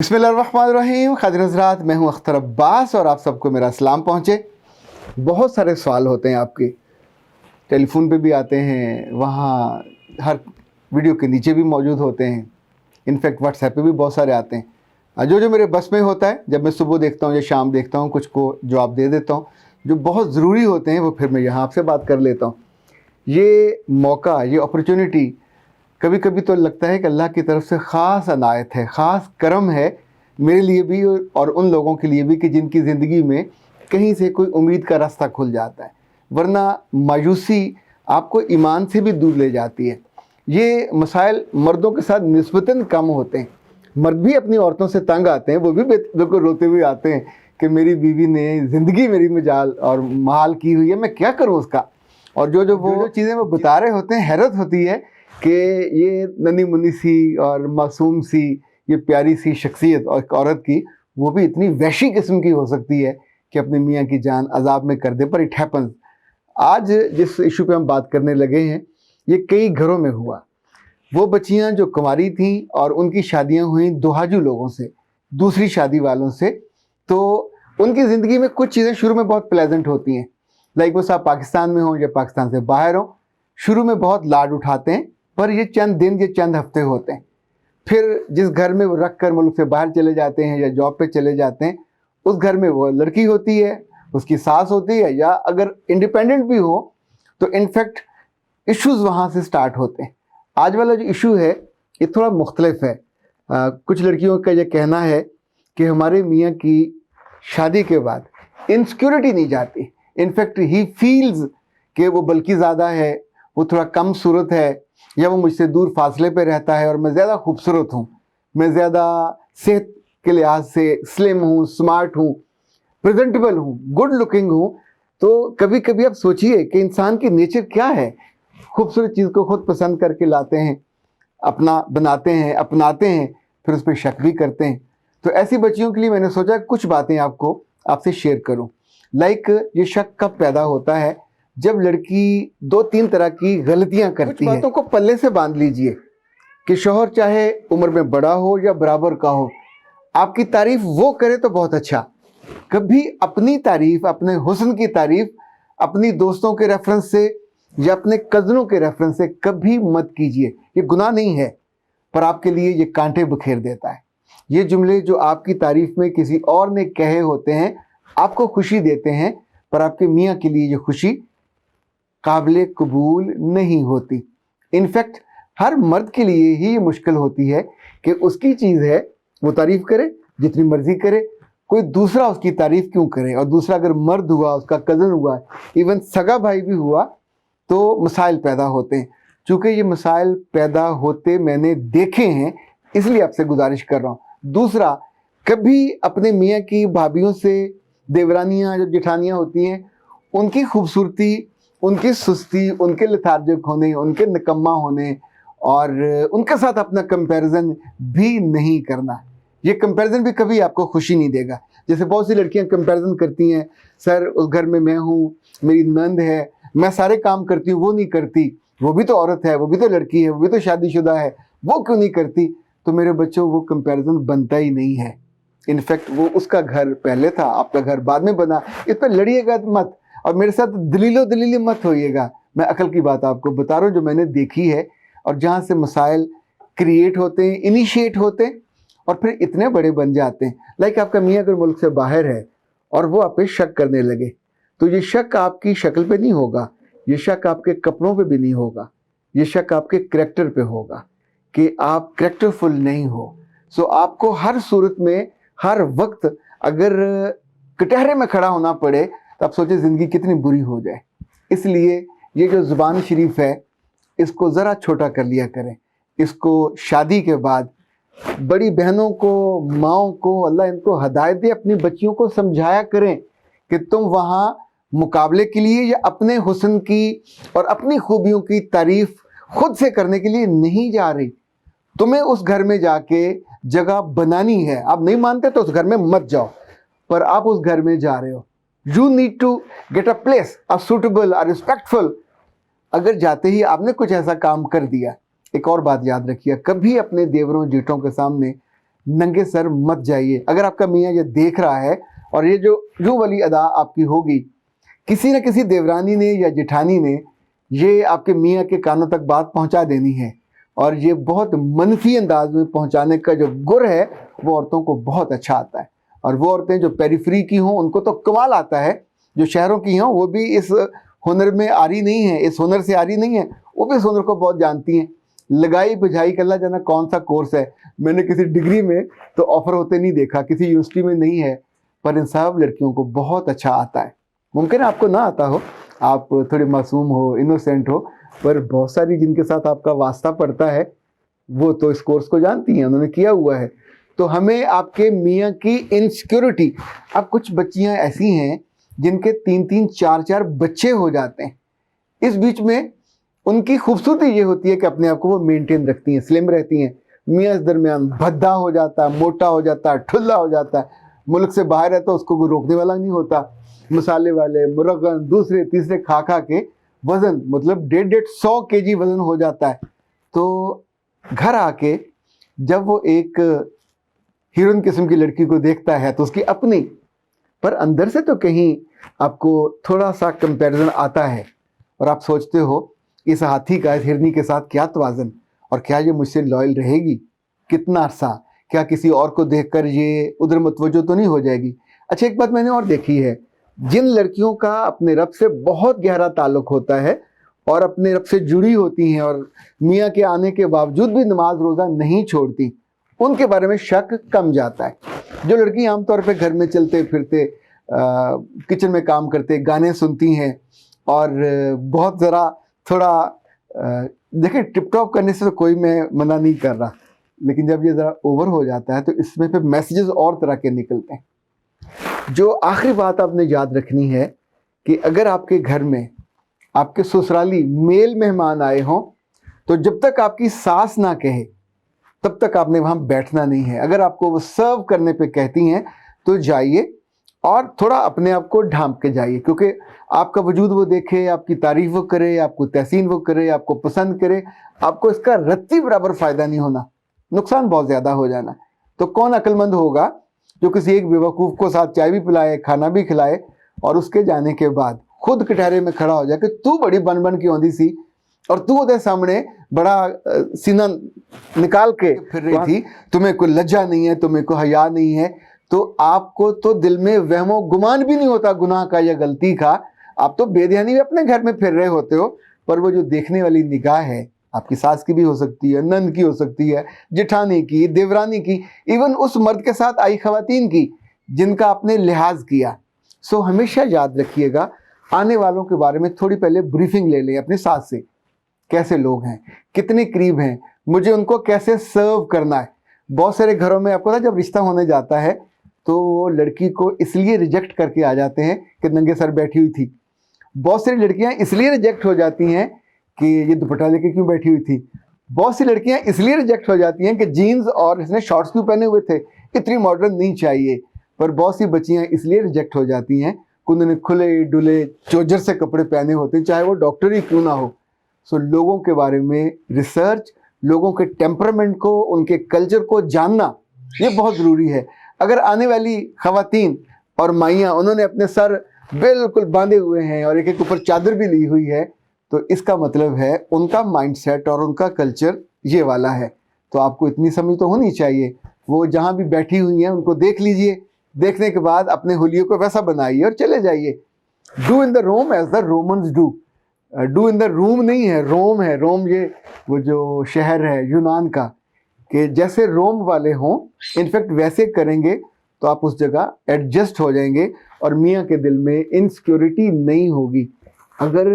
बिस्मिल्लाहिर्रहमानिर्रहीम। खातिर हज़रात, मैं हूं अख्तर अब्बास और आप सबको मेरा सलाम पहुँचे। बहुत सारे सवाल होते हैं आपके, टेलीफोन पे भी आते हैं, वहाँ हर वीडियो के नीचे भी मौजूद होते हैं, इनफैक्ट व्हाट्सएप पे भी बहुत सारे आते हैं। जो मेरे बस में होता है, जब मैं सुबह देखता हूँ या शाम देखता हूँ, कुछ को जवाब दे देता हूँ। जो बहुत ज़रूरी होते हैं वो फिर मैं यहाँ आपसे बात कर लेता हूँ। ये मौका, ये अपॉर्चुनिटी कभी कभी तो लगता है कि अल्लाह की तरफ से ख़ास अनायत है, ख़ास करम है मेरे लिए भी और उन लोगों के लिए भी कि जिनकी ज़िंदगी में कहीं से कोई उम्मीद का रास्ता खुल जाता है, वरना मायूसी आपको ईमान से भी दूर ले जाती है। ये मसाइल मर्दों के साथ निस्बतन कम होते हैं। मर्द भी अपनी औरतों से तंग आते हैं, वो भी बिल्कुल रोते हुए आते हैं कि मेरी बीवी ने ज़िंदगी मेरी मजाल और महाल की हुई है, मैं क्या करूँ उसका। और जो चीज़ें वो बता रहे होते हैं, हैरत होती है कि ये नन्ही मुन्नी सी और मासूम सी, ये प्यारी सी शख्सियत और एक औरत की, वो भी इतनी वहशी किस्म की हो सकती है कि अपने मियाँ की जान अजाब में कर दे। पर इट हैपन्स। आज जिस इशू पे हम बात करने लगे हैं, ये कई घरों में हुआ। वो बच्चियाँ जो कुंवारी थीं और उनकी शादियाँ हुई दुहाजू लोगों से, दूसरी शादी वालों से, तो उनकी ज़िंदगी में कुछ चीज़ें शुरू में बहुत प्लेजेंट होती हैं। लाइक वो साहब पाकिस्तान में हों या पाकिस्तान से बाहर हों, शुरू में बहुत लाड उठाते हैं, पर ये चंद दिन, ये चंद हफ्ते होते हैं। फिर जिस घर में वो रख कर मुल्क से बाहर चले जाते हैं या जॉब पे चले जाते हैं, उस घर में वो लड़की होती है, उसकी सास होती है, या अगर इंडिपेंडेंट भी हो तो इनफैक्ट इश्यूज़ वहाँ से स्टार्ट होते हैं। आज वाला जो इशू है ये थोड़ा मुख्तलिफ है। कुछ लड़कियों का ये कहना है कि हमारे मियाँ की शादी के बाद इनसिक्योरिटी नहीं जाती। इनफैक्ट ही फील्स कि वो बल्कि ज़्यादा है, वो थोड़ा कम सूरत है, या वो मुझसे दूर फासले पे रहता है और मैं ज़्यादा खूबसूरत हूँ, मैं ज़्यादा सेहत के लिहाज से स्लिम हूँ, स्मार्ट हूँ, प्रेजेंटेबल हूँ, गुड लुकिंग हूँ। तो कभी कभी आप सोचिए कि इंसान की नेचर क्या है। खूबसूरत चीज़ को खुद पसंद करके लाते हैं, अपना बनाते हैं, अपनाते हैं, फिर उस पर शक भी करते हैं। तो ऐसी बच्चियों के लिए मैंने सोचा कुछ बातें आपसे शेयर करूँ। लाइक ये शक कब पैदा होता है, जब लड़की दो तीन तरह की गलतियां करती है। बातों को पल्ले से बांध लीजिए कि शौहर चाहे उम्र में बड़ा हो या बराबर का हो, आपकी तारीफ वो करे तो बहुत अच्छा। कभी अपनी तारीफ, अपने हुस्न की तारीफ अपनी दोस्तों के रेफरेंस से या अपने कज़नों के रेफरेंस से कभी मत कीजिए। ये गुनाह नहीं है, पर आपके लिए ये कांटे बखेर देता है। ये जुमले जो आपकी तारीफ में किसी और ने कहे होते हैं, आपको खुशी देते हैं, पर आपके मियाँ के लिए ये खुशी काबिल कबूल नहीं होती। इनफैक्ट हर मर्द के लिए ही ये मुश्किल होती है कि उसकी चीज़ है, वो तारीफ़ करे जितनी मर्जी करे, कोई दूसरा उसकी तारीफ़ क्यों करे। और दूसरा अगर मर्द हुआ, उसका कज़न हुआ, इवन सगा भाई भी हुआ, तो मसाइल पैदा होते हैं। चूँकि ये मसाइल पैदा होते मैंने देखे हैं, इसलिए आपसे गुजारिश कर रहा हूँ। दूसरा, कभी अपने मियाँ की भाभीयों से, देवरानियाँ जो जेठानियाँ होती हैं, उनकी खूबसूरती, उनकी सुस्ती, उनके लेथार्जिक होने, उनके निकम्मा होने और उनके साथ अपना कंपैरिजन भी नहीं करना। ये कंपैरिजन भी कभी आपको खुशी नहीं देगा। जैसे बहुत सी लड़कियां कंपैरिजन करती हैं, सर उस घर में मैं हूँ, मेरी नंद है, मैं सारे काम करती हूँ, वो नहीं करती, वो भी तो औरत है, वो भी तो लड़की है, वो भी तो शादीशुदा है, वो क्यों नहीं करती। तो मेरे बच्चों, वो कंपैरिजन बनता ही नहीं है। इनफैक्ट वो उसका घर पहले था, आपका घर बाद में बना। इस पर लड़िएगा मत और मेरे साथ दलीली मत होइएगा। मैं अकल की बात आपको बता रहा हूँ जो मैंने देखी है, और जहाँ से मसाइल क्रिएट होते हैं, इनिशिएट होते हैं और फिर इतने बड़े बन जाते हैं। लाइक आपका मियाँ अगर मुल्क से बाहर है और वो आप पे शक करने लगे, तो ये शक आपकी शक्ल पे नहीं होगा, ये शक आपके कपड़ों पे भी नहीं होगा, ये शक आपके करैक्टर पे होगा कि आप करैक्टरफुल नहीं हो। सो आपको हर सूरत में, हर वक्त अगर कटहरे में खड़ा होना पड़े, तो आप सोचें ज़िंदगी कितनी बुरी हो जाए। इसलिए ये जो ज़ुबान शरीफ है, इसको ज़रा छोटा कर लिया करें। इसको शादी के बाद बड़ी बहनों को, माओं को, अल्लाह इनको हदायत दे, अपनी बच्चियों को समझाया करें कि तुम वहाँ मुकाबले के लिए या अपने हुस्न की और अपनी खूबियों की तारीफ़ खुद से करने के लिए नहीं जा रही। तुम्हें उस घर में जाके जगह बनानी है। आप नहीं मानते तो उस घर में मत जाओ, पर आप उस घर में जा रहे हो। You need to get a place, a suitable, a respectful। अगर जाते ही आपने कुछ ऐसा काम कर दिया, एक और बात याद रखिए, कभी अपने देवरों जेठों के सामने नंगे सर मत जाइए। अगर आपका मियाँ ये देख रहा है और ये जो वाली अदा आपकी होगी, किसी न किसी देवरानी ने या जेठानी ने ये आपके मियाँ के कानों तक बात पहुंचा देनी है, और ये बहुत मनफी अंदाज में पहुंचाने का जो गुर है वो औरतों को बहुत अच्छा आता है। और वो औरतें जो पेरिफेरी की हों उनको तो कमाल आता है, जो शहरों की हों वो भी इस हुनर में आरी नहीं है, इस हुनर से आरी नहीं है, वो भी इस हुनर को बहुत जानती हैं। लगाई बुझाई कल्ला जाना कौन सा कोर्स है, मैंने किसी डिग्री में तो ऑफर होते नहीं देखा, किसी यूनिवर्सिटी में नहीं है, पर इन सब लड़कियों को बहुत अच्छा आता है। मुमकिन है आपको ना आता हो, आप थोड़े मासूम हो, इनोसेंट हो, पर बहुत सारी जिनके साथ आपका वास्ता पड़ता है वो तो इस कोर्स को जानती हैं, उन्होंने किया हुआ है। तो हमें आपके मियाँ की इनसिक्योरिटी, अब कुछ बच्चियाँ ऐसी हैं जिनके 3-3 4-4 बच्चे हो जाते हैं, इस बीच में उनकी खूबसूरती ये होती है कि अपने आप को वो मेंटेन रखती हैं, स्लिम रहती हैं। मियाँ इस दरमियान भद्दा हो जाता है, मोटा हो जाता है, ठुल्ला हो जाता है, मुल्क से बाहर है तो उसको कोई रोकने वाला नहीं होता। मसाले वाले मुरगन दूसरे तीसरे खा खा के वज़न मतलब 150-100 kg वज़न हो जाता है। तो घर आके जब वो एक हीरोइन किस्म की लड़की को देखता है तो उसकी अपनी, पर अंदर से तो कहीं आपको थोड़ा सा कंपैरिजन आता है और आप सोचते हो इस हाथी का इस हिरनी के साथ क्या तवाज़न, और क्या ये मुझसे लॉयल रहेगी कितना अरसा, क्या किसी और को देखकर ये उधर मुतवज्जो तो नहीं हो जाएगी। अच्छा, एक बात मैंने और देखी है, जिन लड़कियों का अपने रब से बहुत गहरा ताल्लुक़ होता है और अपने रब से जुड़ी होती हैं और मियाँ के आने के बावजूद भी नमाज रोज़ा नहीं छोड़ती, उनके बारे में शक कम जाता है। जो लड़की आमतौर पे घर में चलते फिरते किचन में काम करते गाने सुनती हैं और बहुत ज़रा थोड़ा देखें, टिप टॉप करने से तो कोई मैं मना नहीं कर रहा, लेकिन जब ये ज़रा ओवर हो जाता है तो इसमें फिर मैसेजेस और तरह के निकलते हैं। जो आखिरी बात आपने याद रखनी है कि अगर आपके घर में आपके ससुराली मेल मेहमान आए हों तो जब तक आपकी सास ना कहे तब तक आपने वहाँ बैठना नहीं है। अगर आपको वो सर्व करने पे कहती हैं तो जाइए और थोड़ा अपने आप को ढांप के जाइए, क्योंकि आपका वजूद वो देखे, आपकी तारीफ वो करे, आपको तहसीन वो करे, आपको पसंद करे, आपको इसका रत्ती बराबर फ़ायदा नहीं होना, नुकसान बहुत ज़्यादा हो जाना। तो कौन अक्लमंद होगा जो किसी एक बेवकूफ़ को साथ चाय भी पिलाए, खाना भी खिलाए और उसके जाने के बाद खुद कटहरे में खड़ा हो जाए कि तू बड़ी बन बन की औंधी सी और तू उधर सामने बड़ा सीना निकाल के फिर रही थी, तुम्हें कोई लज्जा नहीं है, तुम्हें कोई हया नहीं है। तो आपको तो दिल में वहमो गुमान भी नहीं होता गुनाह का या गलती का, आप तो बेध्यानी में अपने घर में फिर रहे होते हो। पर वो जो देखने वाली निगाह है, आपकी सास की भी हो सकती है, नंद की हो सकती है, जेठानी की, देवरानी की, इवन उस मर्द के साथ आई खवातीन की जिनका आपने लिहाज किया। सो हमेशा याद रखिएगा, आने वालों के बारे में थोड़ी पहले ब्रीफिंग ले लें अपनी सास से, कैसे लोग हैं, कितने करीब हैं, मुझे उनको कैसे सर्व करना है। बहुत सारे घरों में आपको ना जब रिश्ता होने जाता है तो वो लड़की को इसलिए रिजेक्ट करके आ जाते हैं कि नंगे सर बैठी हुई थी। बहुत सारी लड़कियां इसलिए रिजेक्ट हो जाती हैं कि ये दुपट्टा लेके क्यों बैठी हुई थी। बहुत सी लड़कियां इसलिए रिजेक्ट हो जाती हैं कि जीन्स और इसने शॉर्ट्स क्यों पहने हुए थे, इतनी मॉडर्न नहीं चाहिए। पर बहुत सी बच्चियां इसलिए रिजेक्ट हो जाती हैं कि उन्होंने खुले डुले चोजर से कपड़े पहने होते हैं, चाहे वो डॉक्टर ही क्यों ना हो। सो लोगों के बारे में रिसर्च, लोगों के टेम्परामेंट को, उनके कल्चर को जानना ये बहुत ज़रूरी है। अगर आने वाली खवातीन और माइयाँ उन्होंने अपने सर बिल्कुल बांधे हुए हैं और एक एक ऊपर चादर भी ली हुई है, तो इसका मतलब है उनका माइंडसेट और उनका कल्चर ये वाला है। तो आपको इतनी समझ तो होनी चाहिए, वो जहाँ भी बैठी हुई हैं उनको देख लीजिए, देखने के बाद अपने हुलिये को वैसा बनाइए और चले जाइए। Do in the Rome as the Romans do, do in the room नहीं है, रोम है। रोम ये वो जो शहर है यूनान का, कि जैसे रोम वाले हों इनफैक्ट वैसे करेंगे तो आप उस जगह एडजस्ट हो जाएंगे और मियाँ के दिल में इनसिक्योरिटी नहीं होगी। अगर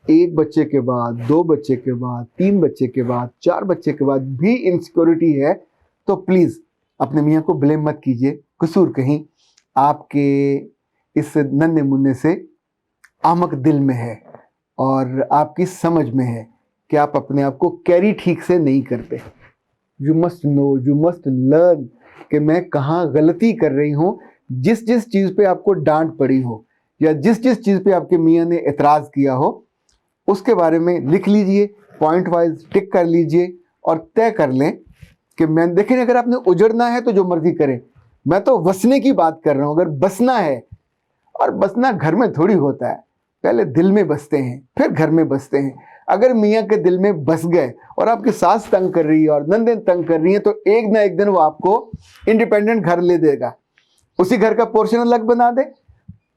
एक बच्चे के बाद, 2 बच्चे के बाद, 3 बच्चे के बाद, 4 बच्चे के बाद भी इनसिक्योरिटी है तो प्लीज़ अपने मियाँ को ब्लेम मत कीजिए। कसूर कहीं आपके इस नन्हे मुन्ने से आमक दिल में है और आपकी समझ में है कि आप अपने आप को कैरी ठीक से नहीं करते। You must know, you must learn कि मैं कहाँ गलती कर रही हूँ। जिस जिस चीज़ पे आपको डांट पड़ी हो या जिस जिस चीज़ पे आपके मियाँ ने एतराज़ किया हो उसके बारे में लिख लीजिए, पॉइंट वाइज टिक कर लीजिए और तय कर लें कि मैं देखें, अगर आपने उजड़ना है तो जो मर्जी करें, मैं तो वसने की बात कर रहा हूँ। अगर बसना है, और बसना घर में थोड़ी होता है, पहले दिल में बसते हैं फिर घर में बसते हैं। अगर मियाँ के दिल में बस गए और आपकी सास तंग कर रही है और नंदें तंग कर रही हैं, तो एक ना एक दिन वो आपको इंडिपेंडेंट घर ले देगा, उसी घर का पोर्शन अलग बना दे।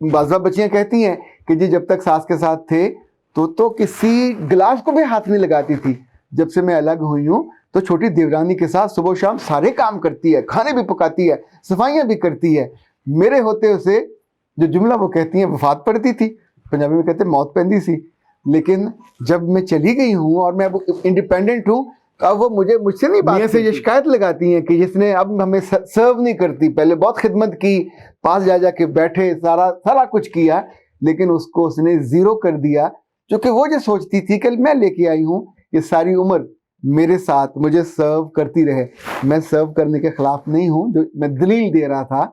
बाज़ा बच्चियाँ कहती हैं कि जी जब तक सास के साथ थे तो किसी गिलास को भी हाथ नहीं लगाती थी, जब से मैं अलग हुई हूँ तो छोटी देवरानी के साथ सुबह शाम सारे काम करती है, खाने भी पकाती है, सफाइयाँ भी करती है। मेरे होते उसे जो जुमला वो कहती हैं वफात पड़ती थी, पंजाबी में कहते मौत पैंदी सी। लेकिन जब मैं चली गई हूँ और मैं अब इंडिपेंडेंट हूँ, तो अब वो मुझसे नहीं बात से ये शिकायत लगाती हैं कि जिसने अब हमें सर्व नहीं करती। पहले बहुत खिदमत की, पास जा के बैठे, सारा कुछ किया, लेकिन उसको उसने ज़ीरो कर दिया। क्योंकि वो जो सोचती थी कि मैं लेके आई हूँ ये सारी उम्र मेरे साथ मुझे सर्व करती रहे। मैं सर्व करने के खिलाफ नहीं हूँ, जो मैं दलील दे रहा था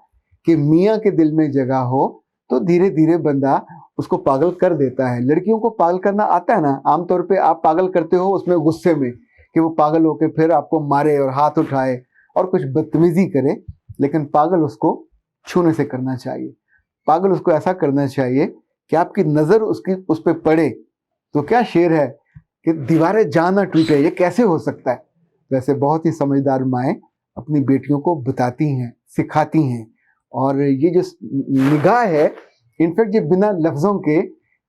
कि मियाँ के दिल में जगह हो तो धीरे धीरे बंदा उसको पागल कर देता है। लड़कियों को पागल करना आता है ना, आमतौर पे आप पागल करते हो उसमें गुस्से में कि वो पागल होके फिर आपको मारे और हाथ उठाए और कुछ बदतमीजी करे, लेकिन पागल उसको छूने से करना चाहिए। पागल उसको ऐसा करना चाहिए कि आपकी नज़र उस पर पड़े। तो क्या शेर है कि दीवारें जान ना टूटे, ये कैसे हो सकता है। वैसे बहुत ही समझदार माएँ अपनी बेटियों को बताती हैं, सिखाती हैं, और ये जो निगाह है, इनफैक्ट ये बिना लफ्ज़ों के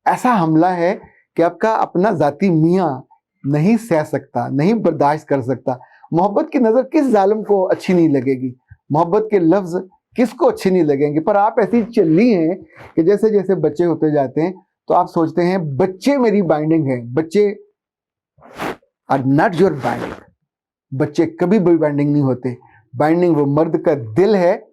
ऐसा हमला है कि आपका अपना ज़ाती मियाँ नहीं सह सकता, नहीं बर्दाश्त कर सकता। मोहब्बत की नज़र किस जालिम को अच्छी नहीं लगेगी, मोहब्बत के लफ्ज़ किसको अच्छे नहीं लगेंगे। पर आप ऐसी चली हैं कि जैसे जैसे बच्चे होते जाते हैं तो आप सोचते हैं बच्चे मेरी बाइंडिंग है। बच्चे आर नॉट योर बाइंडिंग, बच्चे कभी भी बाइंडिंग नहीं होते। बाइंडिंग वो मर्द का दिल है,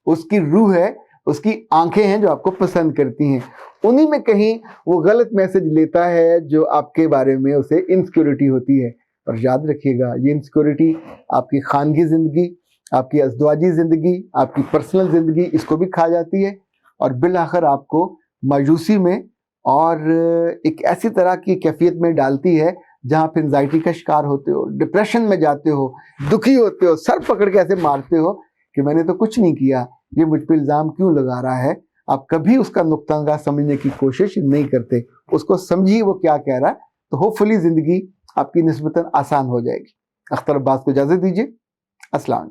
उसकी रूह है, उसकी आंखें हैं जो आपको पसंद करती हैं। उन्हीं में कहीं वो गलत मैसेज लेता है जो आपके बारे में उसे इनसिक्योरिटी होती है। पर याद रखिएगा, ये इनसिक्योरिटी आपकी खानगी ज़िंदगी, आपकी अज़दवाजी ज़िंदगी, आपकी पर्सनल ज़िंदगी, इसको भी खा जाती है और बिलाखिर आपको मायूसी में और एक ऐसी तरह की कैफियत में डालती है जहाँ आप एंजाइटी का शिकार होते हो, डिप्रेशन में जाते हो, दुखी होते हो, सर पकड़ के ऐसे मारते हो कि मैंने तो कुछ नहीं किया, ये मुझ पर इल्ज़ाम क्यों लगा रहा है। आप कभी उसका नुक्ता समझने की कोशिश नहीं करते, उसको समझिए वो क्या कह रहा है, तो होपफुली ज़िंदगी आपकी निस्बतन आसान हो जाएगी। अख्तर अब्बास को इजाज़त दीजिए। अस्सलाम।